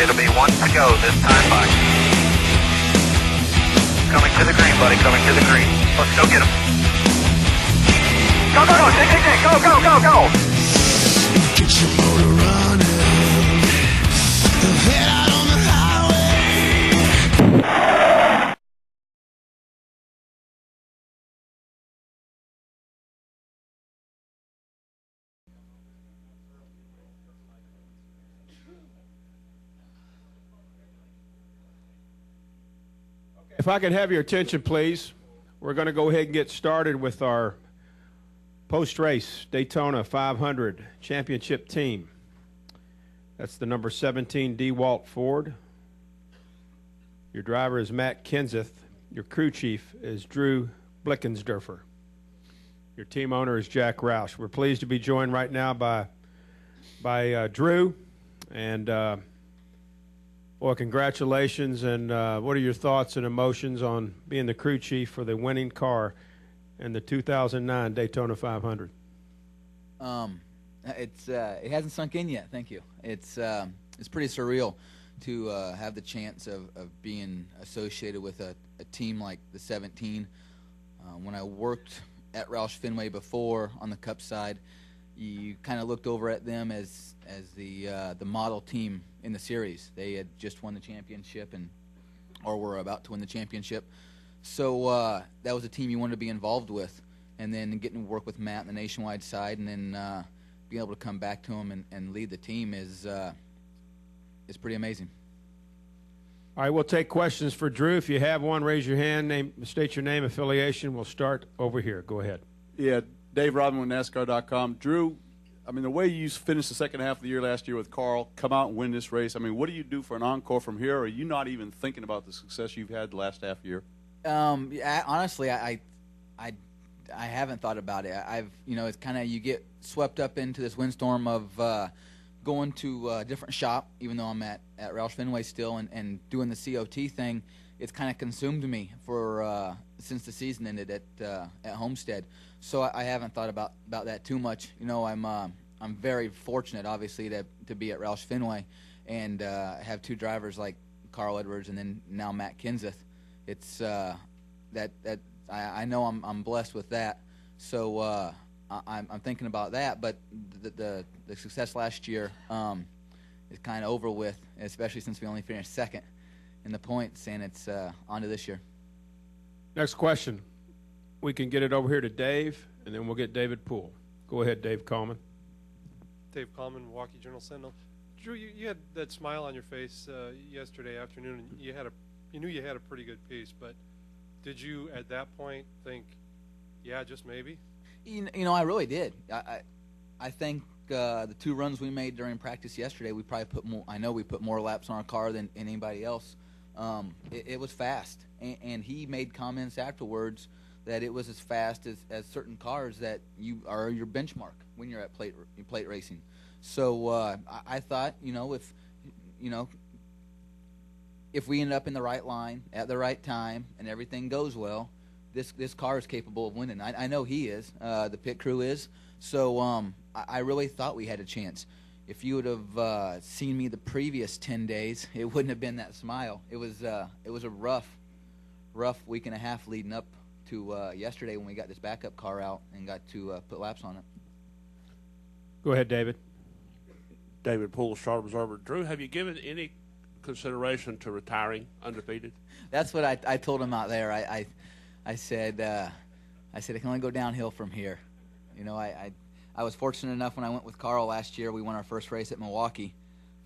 It'll be one to go this time by. Coming to the green, buddy. Coming to the green. Let's go get him. Go, go, go. Dig, dig, dig. Go, go, go, go. Get your motor running. Head out on the highway. If I could have your attention, please. We're going to go ahead and get started with our post-race Daytona 500 championship team. That's the number 17 DeWalt Ford. Your driver is Matt Kenseth. Your crew chief is Drew Blickensderfer. Your team owner is Jack Roush. We're pleased to be joined right now by Drew. And well, congratulations. And what are your thoughts and emotions on being the crew chief for the winning car in the 2009 Daytona 500? It hasn't sunk in yet. Thank you. It's pretty surreal to have the chance of being associated with a team like the 17. When I worked at Roush Fenway before on the Cup side, you kind of looked over at them as the model team in the series. They had just won the championship or were about to win the championship. So that was a team you wanted to be involved with. And then getting to work with Matt on the nationwide side, and then being able to come back to him and lead the team is pretty amazing. All right, we'll take questions for Drew. If you have one, raise your hand, state your name, affiliation. We'll start over here. Go ahead. Yeah, Dave Rodman with NASCAR.com. Drew, I mean, the way you finished the second half of the year last year with Carl, come out and win this race, I mean, what do you do for an encore from here? Or are you not even thinking about the success you've had the last half year? Honestly, I haven't thought about it. It's kind of, you get swept up into this windstorm of going to a different shop, even though I'm at Roush Fenway still, and doing the COT thing. It's kind of consumed me for since the season ended at Homestead. So I haven't thought about that too much. You know, I'm very fortunate, obviously, to be at Roush Fenway and have two drivers like Carl Edwards and then now Matt Kenseth. It's I know I'm blessed with that. So I'm thinking about that. But the success last year is kind of over with, especially since we only finished second in the points, and it's on to this year. Next question. We can get it over here to Dave, and then we'll get David Poole. Go ahead, Dave Coleman. Dave Coleman, Milwaukee Journal-Sentinel. Drew, you had that smile on your face yesterday afternoon, and you knew you had a pretty good piece, but did you at that point think, yeah, just maybe? You know, I really did. I think the two runs we made during practice yesterday, we probably put more. I know we put more laps on our car than anybody else. It was fast, and he made comments afterwards that it was as fast as certain cars that you are your benchmark when you're at plate racing. So I thought, if we end up in the right line at the right time and everything goes well, this car is capable of winning. I know he is. The pit crew is. So I really thought we had a chance. If you would have seen me the previous 10 days, it wouldn't have been that smile. It was a rough week and a half leading up to yesterday when we got this backup car out and got to put laps on it. Go ahead, David. David Poole, Charlotte Observer. Drew, have you given any consideration to retiring undefeated? That's what I told him out there. I said it can only go downhill from here. You know, I was fortunate enough when I went with Carl last year. We won our first race at Milwaukee,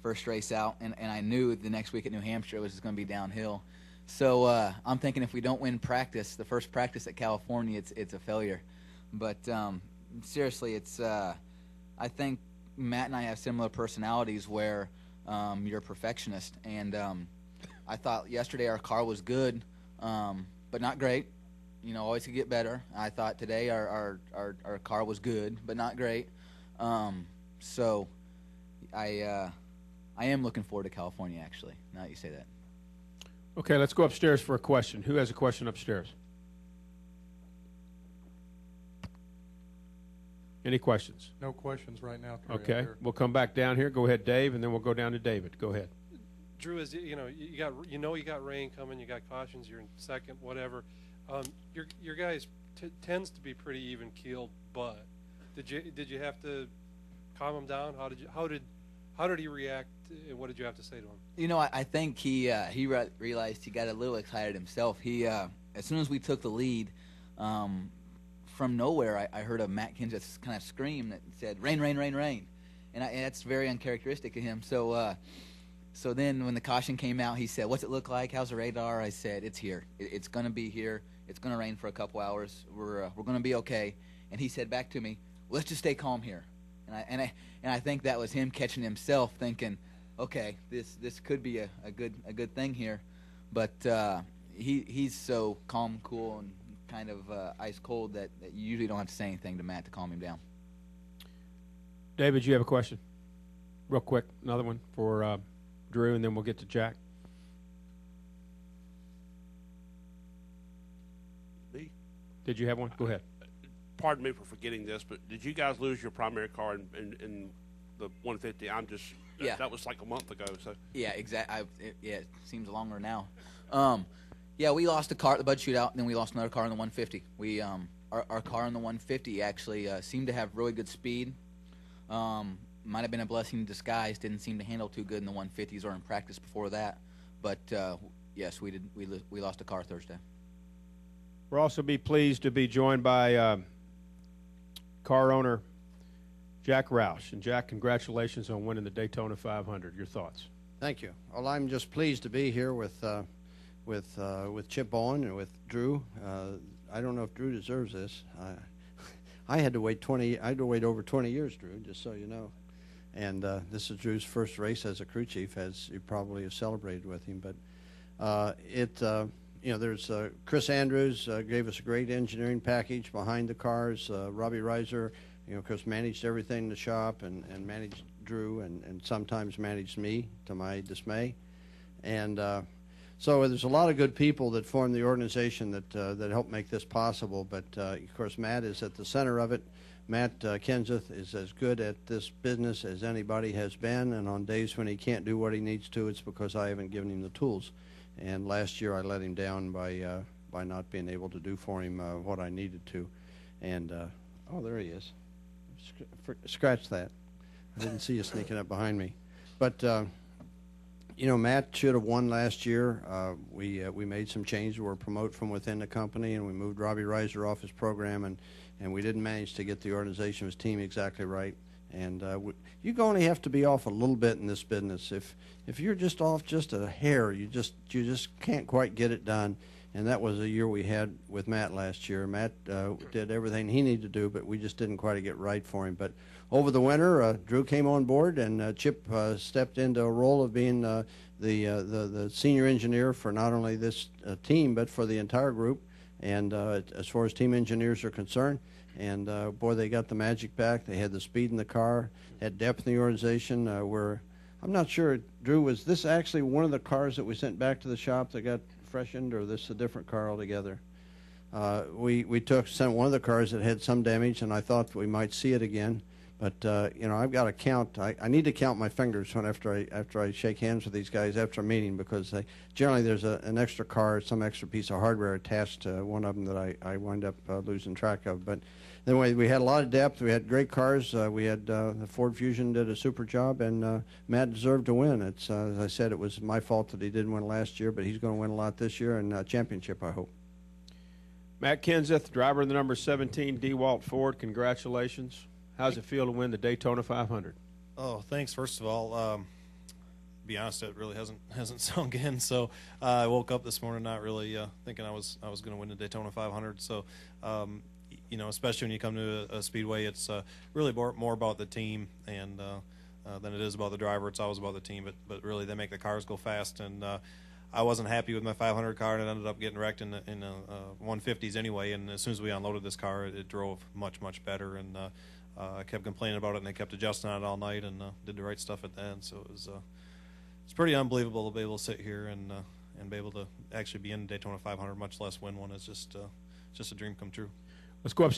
first race out, and I knew the next week at New Hampshire it was just going to be downhill. So I'm thinking if we don't win practice, the first practice at California, it's a failure. But seriously, it's I think Matt and I have similar personalities where you're a perfectionist, and I thought yesterday our car was good, but not great. You know, always could get better. I thought today our car was good, but not great. So I am looking forward to California, actually, now that you say that. Okay, let's go upstairs for a question. Who has a question upstairs? Any questions? No questions right now. Okay, we'll come back down here. Go ahead, Dave, and then we'll go down to David. Go ahead. Drew, is you got rain coming, you got cautions, you're in second, whatever. Your guys tends to be pretty even keeled, but did you have to calm him down? How did he react? And what did you have to say to him? You know, I think he realized he got a little excited himself. He as soon as we took the lead, from nowhere I heard a Matt Kenseth kind of scream that said "rain, rain, rain, rain," and that's very uncharacteristic of him. So then when the caution came out, he said, "What's it look like? How's the radar?" I said, "It's here. It's going to be here. It's going to rain for a couple hours. We're going to be okay." And he said back to me, "Let's just stay calm here." And I think that was him catching himself, thinking, "Okay, this could be a good thing here," but he's so calm, cool, and kind of ice cold that you usually don't have to say anything to Matt to calm him down. David, you have a question? Real quick, another one for Drew, and then we'll get to Jack. Me? Did you have one? Go ahead. Pardon me for forgetting this, but did you guys lose your primary car in the 150? Yeah. That was like a month ago. So Yeah, exactly. It seems longer now. Yeah, we lost a car at the Bud Shootout, and then we lost another car in the 150. We our car in the 150 actually seemed to have really good speed. Might have been a blessing in disguise. Didn't seem to handle too good in the 150s or in practice before that. But yes, we did. We lost a car Thursday. We'll also be pleased to be joined by car owner Jack Roush. And Jack, congratulations on winning the Daytona 500. Your thoughts? Thank you. Well, I'm just pleased to be here with Chip Bowen and with Drew. I don't know if Drew deserves this. I had to wait over 20 years, Drew, just so you know. And this is Drew's first race as a crew chief, as you probably have celebrated with him. But there's Chris Andrews gave us a great engineering package behind the cars. Robbie Reiser, of course, managed everything in the shop and managed Drew and sometimes managed me, to my dismay. And so there's a lot of good people that form the organization that help make this possible. But, of course, Matt is at the center of it. Matt Kenseth is as good at this business as anybody has been, and on days when he can't do what he needs to, it's because I haven't given him the tools. And last year I let him down by not being able to do for him what I needed to. And, oh, there he is. Scratch that. I didn't see you sneaking up behind me. But, Matt should have won last year. We made some changes. We're promote from within the company, and we moved Robbie Reiser off his program, and we didn't manage to get the organization of his team exactly right. And you only have to be off a little bit in this business. If you're just off just a hair, you just can't quite get it done. And that was a year we had with Matt last year. Matt did everything he needed to do, but we just didn't quite get right for him. But over the winter, Drew came on board, and Chip stepped into a role of being the senior engineer for not only this team but for the entire group. And as far as team engineers are concerned, and boy, they got the magic back. They had the speed in the car, had depth in the organization. I'm not sure, Drew, was this actually one of the cars that we sent back to the shop that got freshened, or this a different car altogether? We sent one of the cars that had some damage, and I thought we might see it again. But I've got to count. I need to count my fingers after I shake hands with these guys after a meeting, because generally there's an extra car, some extra piece of hardware attached to one of them that I wind up losing track of. But anyway, we had a lot of depth. We had great cars. We had the Ford Fusion did a super job, and Matt deserved to win. It's as I said, it was my fault that he didn't win last year, but he's going to win a lot this year, and championship, I hope. Matt Kenseth, driver of the number 17 DeWalt Ford. Congratulations. How's it feel to win the Daytona 500? Oh, thanks. First of all, to be honest, it really hasn't sunk in. So I woke up this morning not really thinking I was going to win the Daytona 500. So especially when you come to a speedway, it's really more about the team and than it is about the driver. It's always about the team, but really they make the cars go fast. And I wasn't happy with my 500 car, and it ended up getting wrecked in the 150s anyway. And as soon as we unloaded this car, it drove much better. And I kept complaining about it, and they kept adjusting on it all night, and did the right stuff at the end. So it's pretty unbelievable to be able to sit here and be able to actually be in Daytona 500, much less win one. It's just a dream come true. Let's go upstairs.